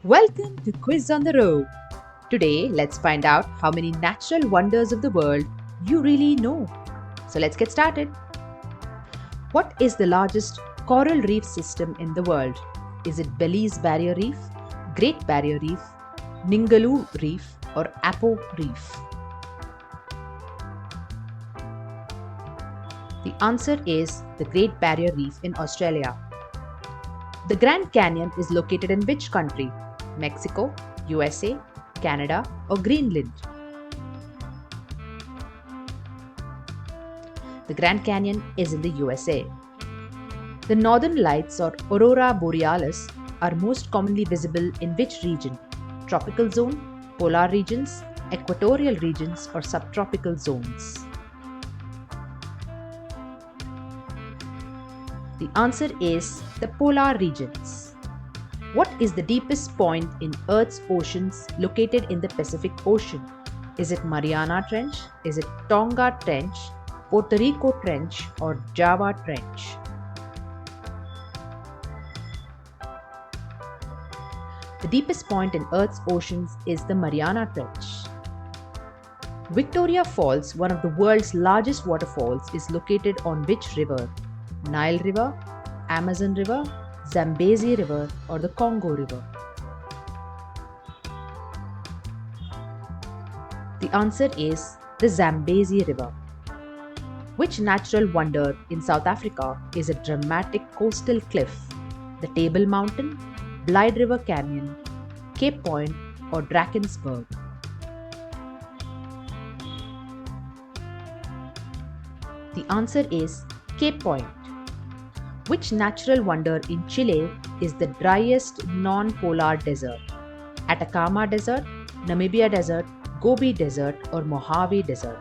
Welcome to Quiz on the Road. Today, let's find out how many natural wonders of the world you really know. So, let's get started. What is the largest coral reef system in the world? Is it Belize Barrier Reef, Great Barrier Reef, Ningaloo Reef, or Apo Reef? The answer is the Great Barrier Reef in Australia. The Grand Canyon is located in which country? Mexico, USA, Canada, or Greenland? The Grand Canyon is in the USA. The northern lights or aurora borealis are most commonly visible in which region? Tropical zone, polar regions, equatorial regions, or subtropical zones? The answer is the polar regions. What is the deepest point in Earth's oceans located in the Pacific Ocean? Is it Mariana Trench? Is it Tonga Trench, Puerto Rico Trench, or Java Trench? The deepest point in Earth's oceans is the Mariana Trench. Victoria Falls, one of the world's largest waterfalls, is located on which river? Nile River, Amazon River, Zambezi River, or the Congo River? The answer is the Zambezi River. Which natural wonder in South Africa is a dramatic coastal cliff? The Table Mountain, Blyde River Canyon, Cape Point, or Drakensberg? The answer is Cape Point. Which natural wonder in Chile is the driest non-polar desert? Atacama Desert, Namibia Desert, Gobi Desert, or Mojave Desert?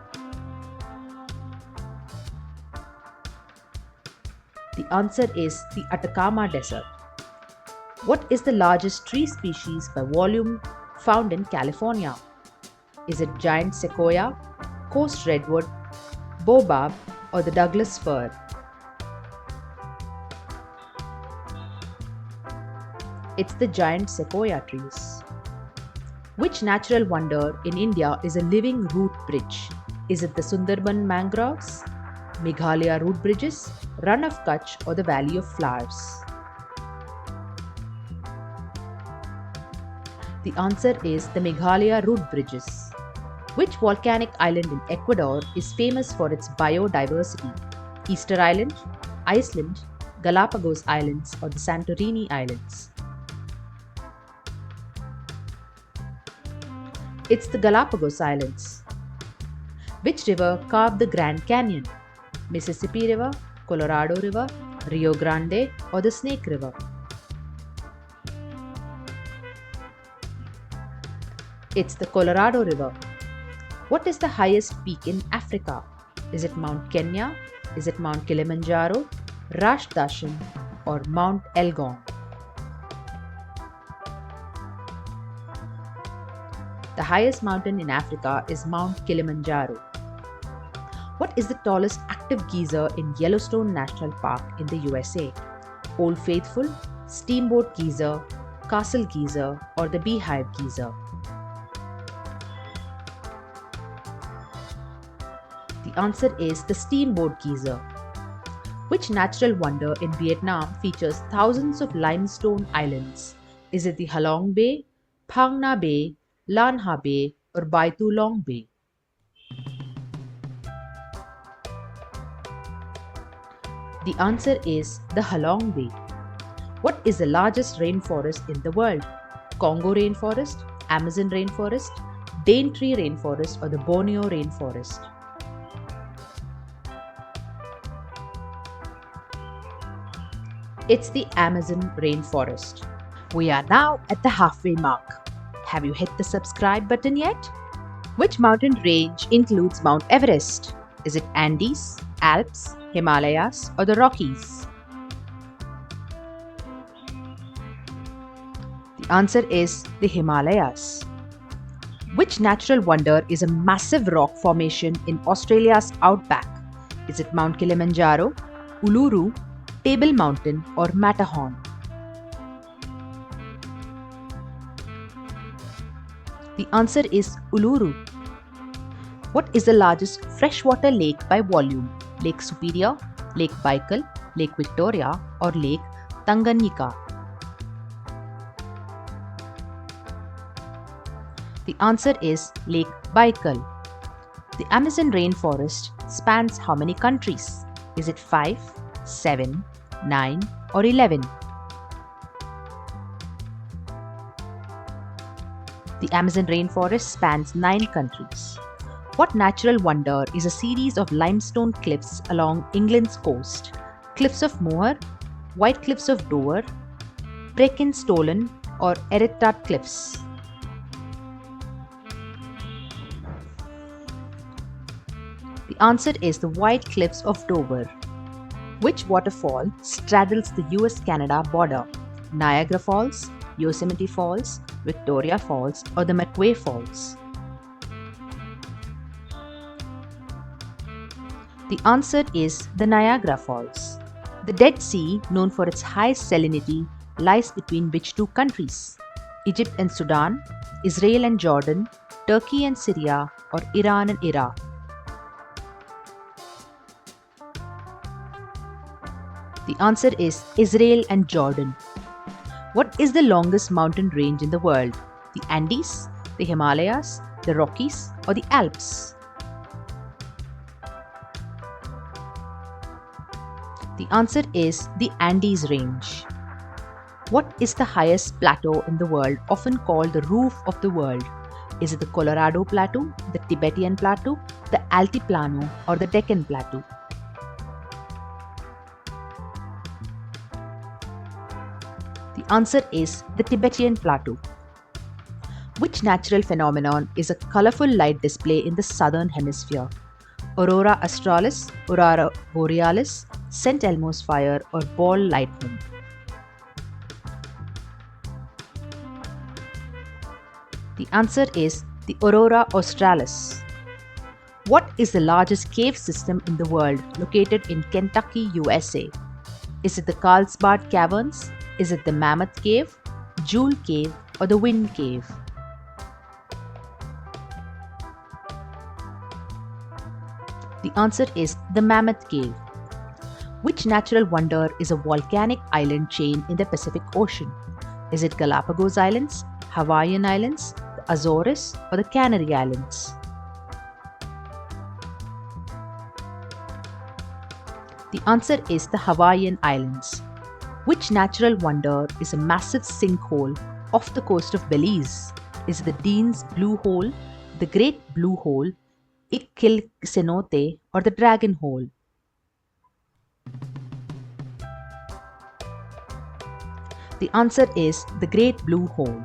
The answer is the Atacama Desert. What is the largest tree species by volume found in California? Is it giant sequoia, coast redwood, baobab, or the Douglas fir? It's the giant sequoia trees. Which natural wonder in India is a living root bridge? Is it the Sundarban mangroves, Meghalaya root bridges, Run of Kutch, or the Valley of Flowers? The answer is the Meghalaya root bridges. Which volcanic island in Ecuador is famous for its biodiversity? Easter Island, Iceland, Galapagos Islands, or the Santorini Islands? It's the Galapagos Islands. Which river carved the Grand Canyon? Mississippi River, Colorado River, Rio Grande, or the Snake River? It's the Colorado River. What is the highest peak in Africa? Is it Mount Kenya? Is it Mount Kilimanjaro, Rash Dashen, or Mount Elgon? The highest mountain in Africa is Mount Kilimanjaro. What is the tallest active geyser in Yellowstone National Park in the USA? Old Faithful, Steamboat Geyser, Castle Geyser, or the Beehive Geyser? The answer is the Steamboat Geyser. Which natural wonder in Vietnam features thousands of limestone islands? Is it the Halong Bay, Phang Nga Bay, Lan Ha Bay, or Bai Tu Long Bay? The answer is the Halong Bay. What is the largest rainforest in the world? Congo rainforest, Amazon rainforest, Daintree rainforest, or the Borneo rainforest? It's the Amazon rainforest. We are now at the halfway mark. Have you hit the subscribe button yet? Which mountain range includes Mount Everest? Is it Andes, Alps, Himalayas, or the Rockies? The answer is the Himalayas. Which natural wonder is a massive rock formation in Australia's outback? Is it Mount Kilimanjaro, Uluru, Table Mountain, or Matterhorn? The answer is Uluru. What is the largest freshwater lake by volume? Lake Superior, Lake Baikal, Lake Victoria, or Lake Tanganyika? The answer is Lake Baikal. The Amazon rainforest spans how many countries? Is it 5, 7, 9, or 11? The Amazon rainforest spans 9 countries. What natural wonder is a series of limestone cliffs along England's coast? Cliffs of Moher, White Cliffs of Dover, Brecon Stollen, or Erectat Cliffs? The answer is the White Cliffs of Dover. Which waterfall straddles the US-Canada border? Niagara Falls, Yosemite Falls, Victoria Falls, or the McQuay Falls? The answer is the Niagara Falls. The Dead Sea, known for its high salinity, lies between which two countries? Egypt and Sudan, Israel and Jordan, Turkey and Syria, or Iran and Iraq? The answer is Israel and Jordan. What is the longest mountain range in the world? The Andes, the Himalayas, the Rockies, or the Alps? The answer is the Andes range. What is the highest plateau in the world, often called the roof of the world? Is it the Colorado Plateau, the Tibetan Plateau, the Altiplano, or the Deccan Plateau? The answer is the Tibetan Plateau. Which natural phenomenon is a colorful light display in the southern hemisphere? Aurora australis, aurora borealis, St. Elmo's fire, or ball lightning? The answer is the aurora australis. What is the largest cave system in the world located in Kentucky, USA? Is it the Carlsbad Caverns? Is it the Mammoth Cave, Jewel Cave, or the Wind Cave? The answer is the Mammoth Cave. Which natural wonder is a volcanic island chain in the Pacific Ocean? Is it Galapagos Islands, Hawaiian Islands, the Azores, or the Canary Islands? The answer is the Hawaiian Islands. Which natural wonder is a massive sinkhole off the coast of Belize? Is it the Dean's Blue Hole, the Great Blue Hole, Ikilcenote, or the Dragon Hole? The answer is the Great Blue Hole.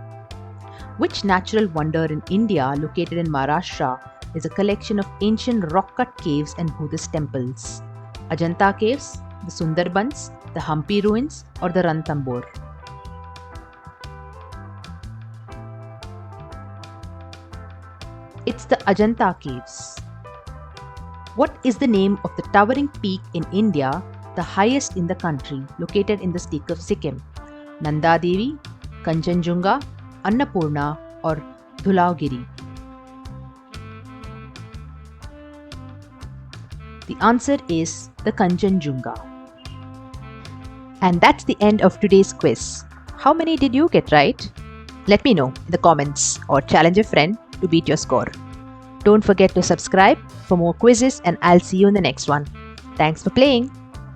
Which natural wonder in India, located in Maharashtra, is a collection of ancient rock-cut caves and Buddhist temples? Ajanta Caves, the Sundarbans, the Hampi Ruins, or the Ranthambore? It's the Ajanta Caves. What is the name of the towering peak in India, the highest in the country, located in the state of Sikkim? Nanda Devi, Kanchenjunga, Annapurna, or Dhulaugiri? The answer is the Kanchenjunga. And that's the end of today's quiz. How many did you get right? Let me know in the comments or challenge a friend to beat your score. Don't forget to subscribe for more quizzes, and I'll see you in the next one. Thanks for playing.